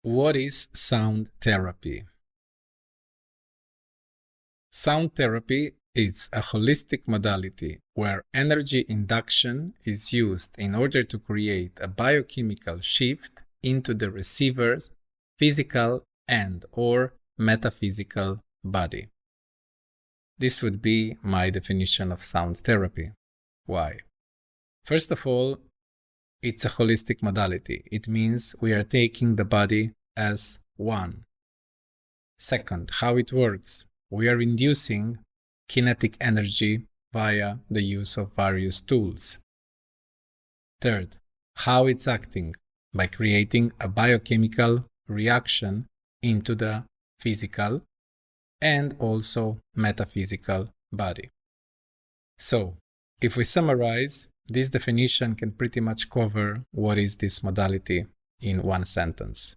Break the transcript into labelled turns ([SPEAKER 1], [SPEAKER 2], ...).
[SPEAKER 1] What is sound therapy? Sound therapy is a holistic modality where energy induction is used in order to create a biochemical shift into the receiver's physical and/or metaphysical body. This would be my definition of sound therapy. Why? First of all, it's a holistic modality. It means we are taking the body as one. Second, how it works. We are inducing kinetic energy via the use of various tools. Third, how it's acting, by creating a biochemical reaction into the physical and also metaphysical body. So, if we summarize, this definition can pretty much cover what is this modality in one sentence.